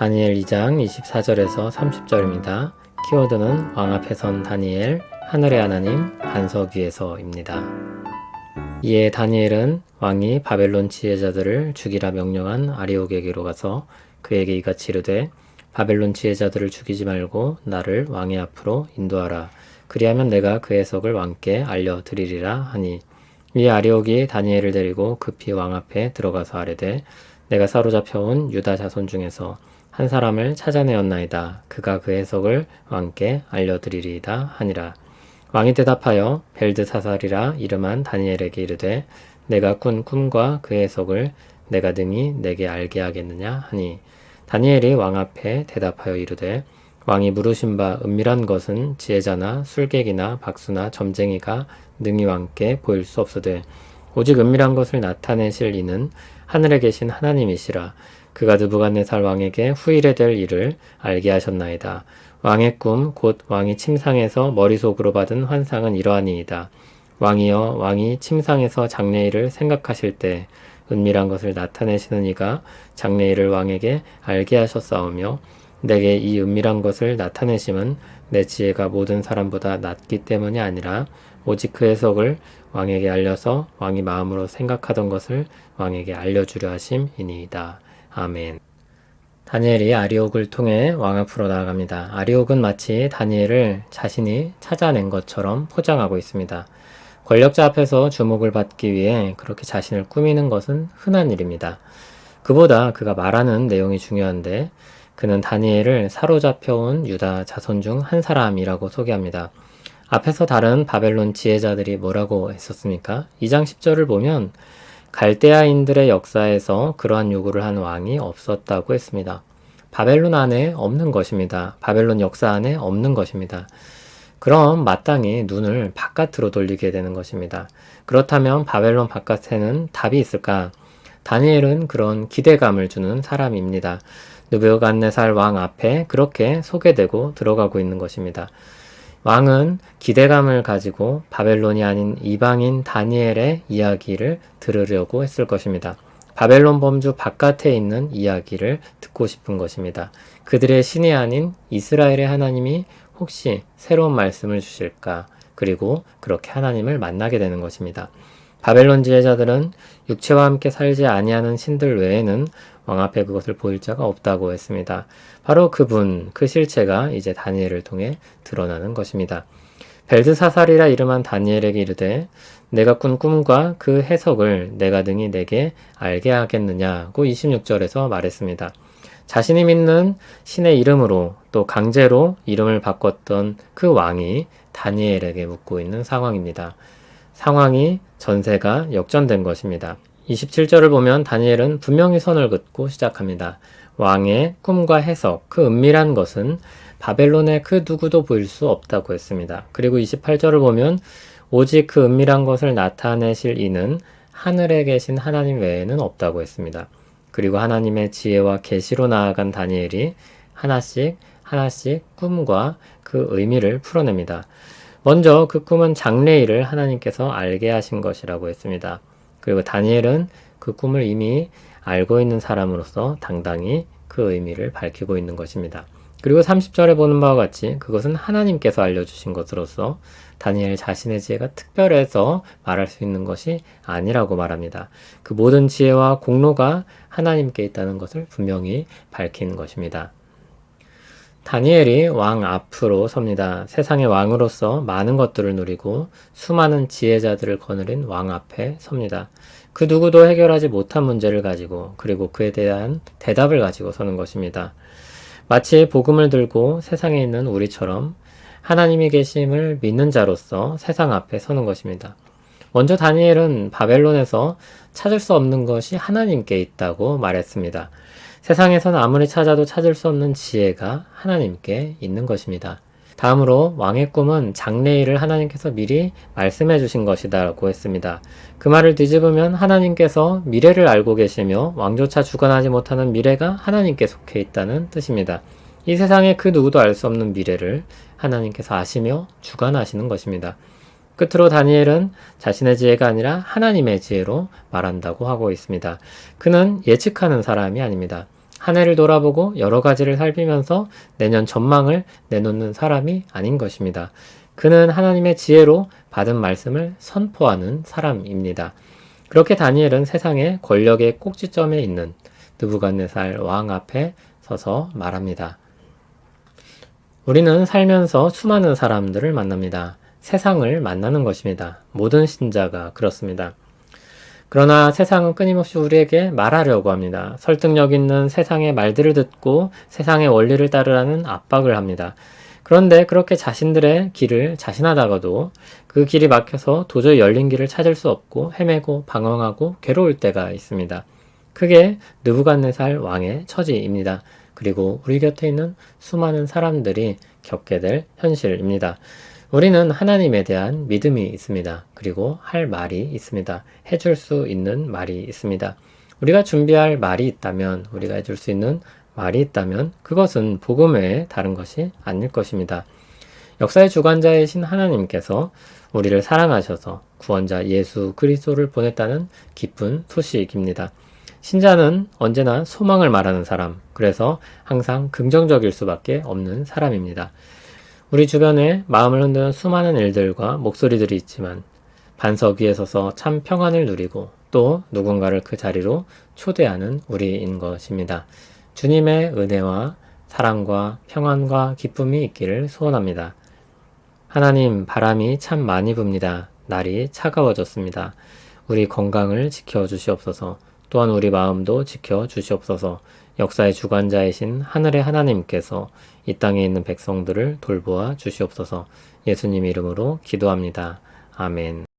다니엘 2장 24절에서 30절입니다. 키워드는 왕 앞에 선 다니엘, 하늘의 하나님, 반석 위에서입니다. 이에 다니엘은 왕이 바벨론 지혜자들을 죽이라 명령한 아리옥에게로 가서 그에게 이같이 이르되 바벨론 지혜자들을 죽이지 말고 나를 왕의 앞으로 인도하라. 그리하면 내가 그 해석을 왕께 알려드리리라 하니, 이 아리옥이 다니엘을 데리고 급히 왕 앞에 들어가서 아뢰되 내가 사로잡혀온 유다 자손 중에서 한 사람을 찾아내었나이다. 그가 그 해석을 왕께 알려드리리이다 하니라. 왕이 대답하여 벨드사살이라 이름한 다니엘에게 이르되 내가 꾼 꿈과 그 해석을 내가 능히 내게 알게 하겠느냐 하니, 다니엘이 왕 앞에 대답하여 이르되 왕이 물으신 바 은밀한 것은 지혜자나 술객이나 박수나 점쟁이가 능히 왕께 보일 수 없으되 오직 은밀한 것을 나타내실 이는 하늘에 계신 하나님이시라. 그가 느부갓네살 왕에게 후일에 될 일을 알게 하셨나이다. 왕의 꿈 곧 왕이 침상에서 머릿속으로 받은 환상은 이러하니이다. 왕이여, 왕이 침상에서 장래일을 생각하실 때 은밀한 것을 나타내시는 이가 장래일을 왕에게 알게 하셨사오며, 내게 이 은밀한 것을 나타내심은 내 지혜가 모든 사람보다 낮기 때문이 아니라 오직 그 해석을 왕에게 알려서 왕이 마음으로 생각하던 것을 왕에게 알려주려 하심이니이다. 아멘. 다니엘이 아리옥을 통해 왕 앞으로 나아갑니다. 아리옥은 마치 다니엘을 자신이 찾아낸 것처럼 포장하고 있습니다. 권력자 앞에서 주목을 받기 위해 그렇게 자신을 꾸미는 것은 흔한 일입니다. 그보다 그가 말하는 내용이 중요한데, 그는 다니엘을 사로잡혀온 유다 자손 중 한 사람이라고 소개합니다. 앞에서 다른 바벨론 지혜자들이 뭐라고 했었습니까? 2장 10절을 보면 갈대아인들의 역사에서 그러한 요구를 한 왕이 없었다고 했습니다. 바벨론 안에 없는 것입니다. 바벨론 역사 안에 없는 것입니다. 그럼 마땅히 눈을 바깥으로 돌리게 되는 것입니다. 그렇다면 바벨론 바깥에는 답이 있을까? 다니엘은 그런 기대감을 주는 사람입니다. 느부갓네살 왕 앞에 그렇게 소개되고 들어가고 있는 것입니다. 왕은 기대감을 가지고 바벨론이 아닌 이방인 다니엘의 이야기를 들으려고 했을 것입니다. 바벨론 범주 바깥에 있는 이야기를 듣고 싶은 것입니다. 그들의 신이 아닌 이스라엘의 하나님이 혹시 새로운 말씀을 주실까? 그리고 그렇게 하나님을 만나게 되는 것입니다. 바벨론 지혜자들은 육체와 함께 살지 아니하는 신들 외에는 왕 앞에 그것을 보일 자가 없다고 했습니다. 바로 그분, 그 실체가 이제 다니엘을 통해 드러나는 것입니다. 벨드사살이라 이름한 다니엘에게 이르되 내가 꾼 꿈과 그 해석을 내가 능히 내게 알게 하겠느냐고 26절에서 말했습니다. 자신이 믿는 신의 이름으로 또 강제로 이름을 바꿨던 그 왕이 다니엘에게 묻고 있는 상황입니다. 상황이 전세가 역전된 것입니다. 27절을 보면 다니엘은 분명히 선을 긋고 시작합니다. 왕의 꿈과 해석, 그 은밀한 것은 바벨론의 그 누구도 보일 수 없다고 했습니다. 그리고 28절을 보면 오직 그 은밀한 것을 나타내실 이는 하늘에 계신 하나님 외에는 없다고 했습니다. 그리고 하나님의 지혜와 계시로 나아간 다니엘이 하나씩 꿈과 그 의미를 풀어냅니다. 먼저 그 꿈은 장래일을 하나님께서 알게 하신 것이라고 했습니다. 그리고 다니엘은 그 꿈을 이미 알고 있는 사람으로서 당당히 그 의미를 밝히고 있는 것입니다. 그리고 30절에 보는 바와 같이 그것은 하나님께서 알려주신 것으로서 다니엘 자신의 지혜가 특별해서 말할 수 있는 것이 아니라고 말합니다. 그 모든 지혜와 공로가 하나님께 있다는 것을 분명히 밝히는 것입니다. 다니엘이 왕 앞으로 섭니다. 세상의 왕으로서 많은 것들을 누리고 수많은 지혜자들을 거느린 왕 앞에 섭니다. 그 누구도 해결하지 못한 문제를 가지고, 그리고 그에 대한 대답을 가지고 서는 것입니다. 마치 복음을 들고 세상에 있는 우리처럼 하나님이 계심을 믿는 자로서 세상 앞에 서는 것입니다. 먼저 다니엘은 바벨론에서 찾을 수 없는 것이 하나님께 있다고 말했습니다. 세상에서는 아무리 찾아도 찾을 수 없는 지혜가 하나님께 있는 것입니다. 다음으로 왕의 꿈은 장래일을 하나님께서 미리 말씀해 주신 것이다라고 했습니다. 그 말을 뒤집으면 하나님께서 미래를 알고 계시며 왕조차 주관하지 못하는 미래가 하나님께 속해 있다는 뜻입니다. 이 세상에 그 누구도 알 수 없는 미래를 하나님께서 아시며 주관하시는 것입니다. 끝으로 다니엘은 자신의 지혜가 아니라 하나님의 지혜로 말한다고 하고 있습니다. 그는 예측하는 사람이 아닙니다. 한 해를 돌아보고 여러 가지를 살피면서 내년 전망을 내놓는 사람이 아닌 것입니다. 그는 하나님의 지혜로 받은 말씀을 선포하는 사람입니다. 그렇게 다니엘은 세상의 권력의 꼭지점에 있는 느부갓네살 왕 앞에 서서 말합니다. 우리는 살면서 수많은 사람들을 만납니다. 세상을 만나는 것입니다. 모든 신자가 그렇습니다. 그러나 세상은 끊임없이 우리에게 말하려고 합니다. 설득력 있는 세상의 말들을 듣고 세상의 원리를 따르라는 압박을 합니다. 그런데 그렇게 자신들의 길을 자신하다가도 그 길이 막혀서 도저히 열린 길을 찾을 수 없고 헤매고 방황하고 괴로울 때가 있습니다. 그게 느부갓네살 왕의 처지입니다. 그리고 우리 곁에 있는 수많은 사람들이 겪게 될 현실입니다. 우리는 하나님에 대한 믿음이 있습니다. 그리고 할 말이 있습니다. 해줄 수 있는 말이 있습니다. 우리가 준비할 말이 있다면, 우리가 해줄 수 있는 말이 있다면 그것은 복음 외에 다른 것이 아닐 것입니다. 역사의 주관자이신 하나님께서 우리를 사랑하셔서 구원자 예수 그리스도를 보냈다는 기쁜 소식입니다. 신자는 언제나 소망을 말하는 사람, 그래서 항상 긍정적일 수밖에 없는 사람입니다. 우리 주변에 마음을 흔드는 수많은 일들과 목소리들이 있지만 반석 위에 서서 참 평안을 누리고 또 누군가를 그 자리로 초대하는 우리인 것입니다. 주님의 은혜와 사랑과 평안과 기쁨이 있기를 소원합니다. 하나님, 바람이 참 많이 붑니다. 날이 차가워졌습니다. 우리 건강을 지켜주시옵소서. 또한 우리 마음도 지켜주시옵소서. 역사의 주관자이신 하늘의 하나님께서 이 땅에 있는 백성들을 돌보아 주시옵소서. 예수님 이름으로 기도합니다. 아멘.